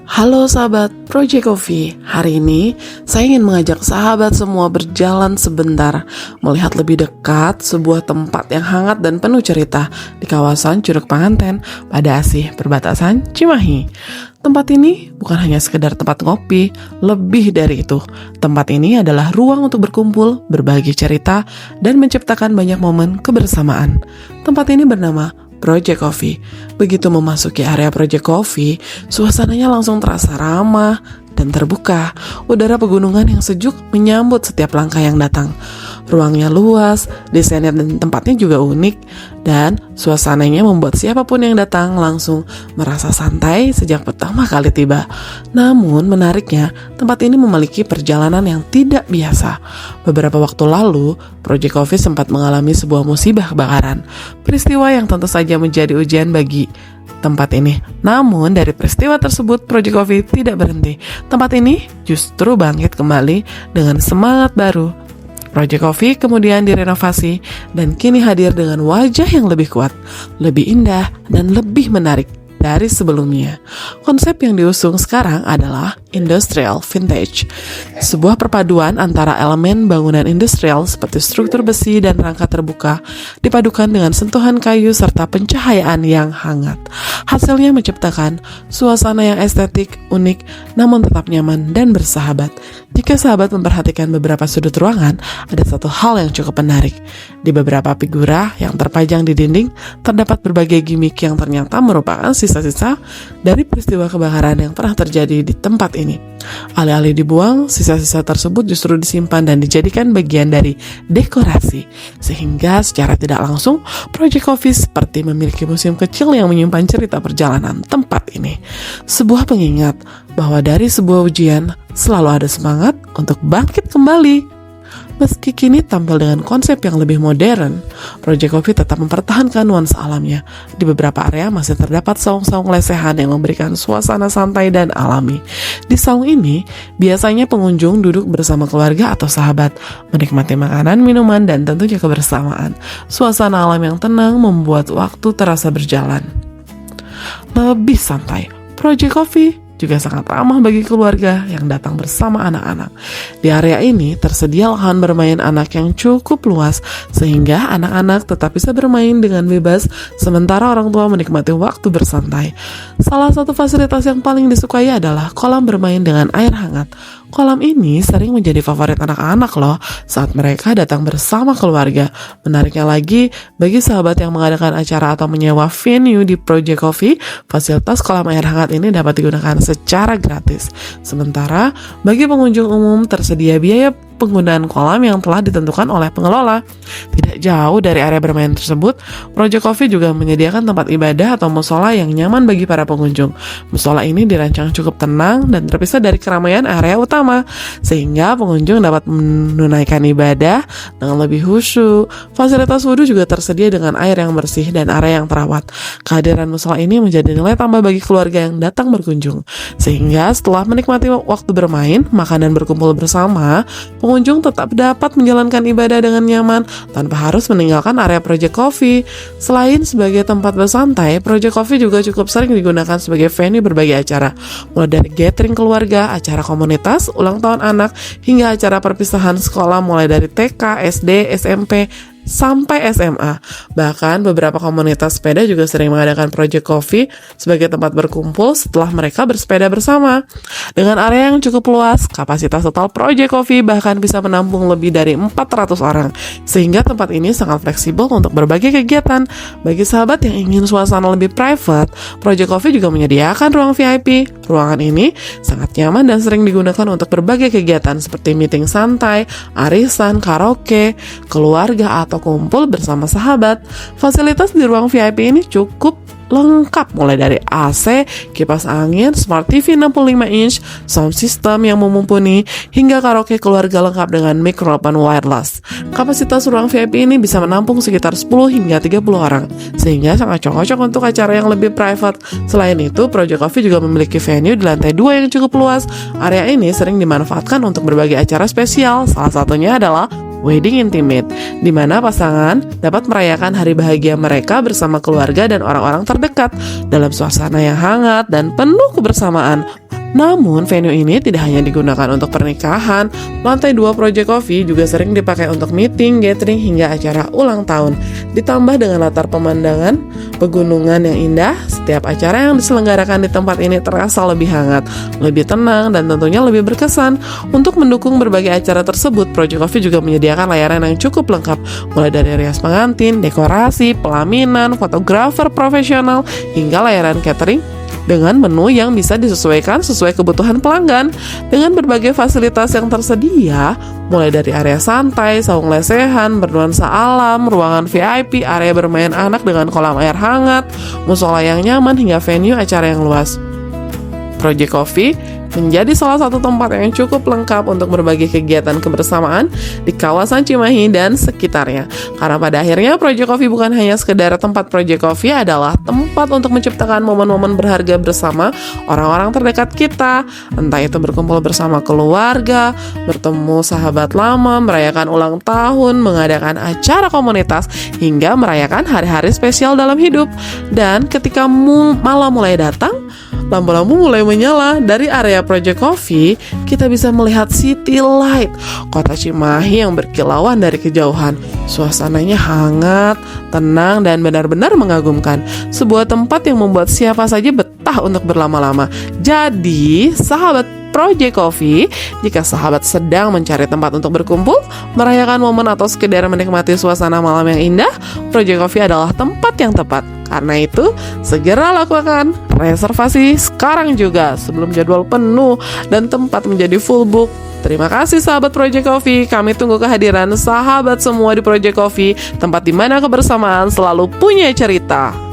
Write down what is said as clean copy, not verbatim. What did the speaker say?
Halo sahabat Project Coffee, hari ini saya ingin mengajak sahabat semua berjalan sebentar melihat lebih dekat sebuah tempat yang hangat dan penuh cerita di kawasan Curug Panganten pada Asih perbatasan Cimahi. Tempat ini bukan hanya sekedar tempat ngopi, lebih dari itu. Tempat ini adalah ruang untuk berkumpul, berbagi cerita, dan menciptakan banyak momen kebersamaan. Tempat ini bernama Project Coffee. Begitu memasuki area Project Coffee, suasananya langsung terasa ramah dan terbuka. Udara pegunungan yang sejuk menyambut setiap langkah yang datang. Ruangnya luas, desainnya dan tempatnya juga unik, dan suasananya membuat siapapun yang datang langsung merasa santai sejak pertama kali tiba. Namun menariknya, tempat ini memiliki perjalanan yang tidak biasa. Beberapa waktu lalu, Project Coffee sempat mengalami sebuah musibah kebakaran. Peristiwa yang tentu saja menjadi ujian bagi tempat ini. Namun dari peristiwa tersebut, Project Coffee tidak berhenti. Tempat ini justru bangkit kembali dengan semangat baru. Project Coffee kemudian direnovasi dan kini hadir dengan wajah yang lebih kuat, lebih indah, dan lebih menarik dari sebelumnya. Konsep yang diusung sekarang adalah Industrial Vintage, sebuah perpaduan antara elemen bangunan industrial seperti struktur besi dan rangka terbuka dipadukan dengan sentuhan kayu serta pencahayaan yang hangat. Hasilnya menciptakan suasana yang estetik, unik, namun tetap nyaman dan bersahabat. Jika sahabat memperhatikan beberapa sudut ruangan, ada satu hal yang cukup menarik. Di beberapa figura yang terpajang di dinding, terdapat berbagai gimmick yang ternyata merupakan sisa-sisa dari peristiwa kebakaran yang pernah terjadi di tempat ini. Alih-alih dibuang, sisa-sisa tersebut justru disimpan dan dijadikan bagian dari dekorasi. Sehingga secara tidak langsung, Project Coffee seperti memiliki museum kecil yang menyimpan cerita perjalanan tempat ini. Sebuah pengingat bahwa dari sebuah ujian selalu ada semangat untuk bangkit kembali. Meski kini tampil dengan konsep yang lebih modern, Project Coffee tetap mempertahankan nuansa alamnya. Di beberapa area masih terdapat saung-saung lesehan yang memberikan suasana santai dan alami. Di saung ini, biasanya pengunjung duduk bersama keluarga atau sahabat, menikmati makanan, minuman, dan tentunya kebersamaan. Suasana alam yang tenang membuat waktu terasa berjalan lebih santai. Project Coffee juga sangat ramah bagi keluarga yang datang bersama anak-anak. Di area ini tersedia lahan bermain anak yang cukup luas sehingga anak-anak tetap bisa bermain dengan bebas sementara orang tua menikmati waktu bersantai. Salah satu fasilitas yang paling disukai adalah kolam bermain dengan air hangat. Kolam ini sering menjadi favorit anak-anak loh saat mereka datang bersama keluarga. Menariknya lagi, bagi sahabat yang mengadakan acara atau menyewa venue di Project Coffee, fasilitas kolam air hangat ini dapat digunakan secara gratis. Sementara bagi pengunjung umum tersedia biaya penggunaan kolam yang telah ditentukan oleh pengelola. Tidak jauh dari area bermain tersebut, Project Coffee juga menyediakan tempat ibadah atau musola yang nyaman bagi para pengunjung. Musola ini dirancang cukup tenang dan terpisah dari keramaian area utama, sehingga pengunjung dapat menunaikan ibadah dengan lebih khusyuk. Fasilitas wudhu juga tersedia dengan air yang bersih dan area yang terawat. Kehadiran musola ini menjadi nilai tambah bagi keluarga yang datang berkunjung, sehingga setelah menikmati waktu bermain, makan dan berkumpul bersama, pengunjung tetap dapat menjalankan ibadah dengan nyaman tanpa harus meninggalkan area Project Coffee. Selain sebagai tempat bersantai, Project Coffee juga cukup sering digunakan sebagai venue berbagai acara, mulai dari gathering keluarga, acara komunitas, ulang tahun anak, hingga acara perpisahan sekolah mulai dari TK, SD, SMP, sampai SMA. Bahkan beberapa komunitas sepeda juga sering mengadakan Project Coffee sebagai tempat berkumpul setelah mereka bersepeda bersama. Dengan area yang cukup luas, kapasitas total Project Coffee bahkan bisa menampung lebih dari 400 orang, sehingga tempat ini sangat fleksibel untuk berbagai kegiatan. Bagi sahabat yang ingin suasana lebih private, Project Coffee juga menyediakan ruang VIP. Ruangan ini sangat nyaman dan sering digunakan untuk berbagai kegiatan seperti meeting santai, arisan, karaoke, keluarga, atau kumpul bersama sahabat. Fasilitas di ruang VIP ini cukup lengkap, mulai dari AC, kipas angin, Smart TV 65 inch, sound system yang mumpuni, hingga karaoke keluarga lengkap dengan mikrofon wireless. Kapasitas ruang VIP ini bisa menampung sekitar 10 hingga 30 orang, sehingga sangat cocok untuk acara yang lebih private. Selain itu, Project Coffee juga memiliki venue di lantai 2 yang cukup luas. Area ini sering dimanfaatkan untuk berbagai acara spesial, salah satunya adalah Wedding Intimate, di mana pasangan dapat merayakan hari bahagia mereka bersama keluarga dan orang-orang terdekat dalam suasana yang hangat dan penuh kebersamaan. Namun, venue ini tidak hanya digunakan untuk pernikahan. Lantai 2 Project Coffee juga sering dipakai untuk meeting, gathering, hingga acara ulang tahun. Ditambah dengan latar pemandangan pegunungan yang indah, setiap acara yang diselenggarakan di tempat ini terasa lebih hangat, lebih tenang, dan tentunya lebih berkesan. Untuk mendukung berbagai acara tersebut, Project Coffee juga menyediakan layanan yang cukup lengkap, mulai dari rias pengantin, dekorasi, pelaminan, fotografer profesional, hingga layanan catering dengan menu yang bisa disesuaikan sesuai kebutuhan pelanggan. Dengan berbagai fasilitas yang tersedia, mulai dari area santai, saung lesehan, bernuansa alam, ruangan VIP, area bermain anak dengan kolam air hangat, musola yang nyaman, hingga venue acara yang luas, Project Coffee menjadi salah satu tempat yang cukup lengkap untuk berbagi kegiatan kebersamaan di kawasan Cimahi dan sekitarnya. Karena pada akhirnya Project Coffee bukan hanya sekedar tempat. Project Coffee adalah tempat untuk menciptakan momen-momen berharga bersama orang-orang terdekat kita. Entah itu berkumpul bersama keluarga, bertemu sahabat lama, merayakan ulang tahun, mengadakan acara komunitas, hingga merayakan hari-hari spesial dalam hidup. Dan ketika malam mulai datang, lampu-lampu mulai menyala. Dari area Project Coffee, kita bisa melihat City Light, kota Cimahi yang berkilauan dari kejauhan. Suasananya hangat, tenang, dan benar-benar mengagumkan. Sebuah tempat yang membuat siapa saja betah untuk berlama-lama. Jadi, sahabat Project Coffee, jika sahabat sedang mencari tempat untuk berkumpul, merayakan momen, atau sekedar menikmati suasana malam yang indah, Project Coffee adalah tempat yang tepat. Karena itu, segera lakukan reservasi sekarang juga sebelum jadwal penuh dan tempat menjadi full book. Terima kasih sahabat Project Coffee. Kami tunggu kehadiran sahabat semua di Project Coffee, tempat di mana kebersamaan selalu punya cerita.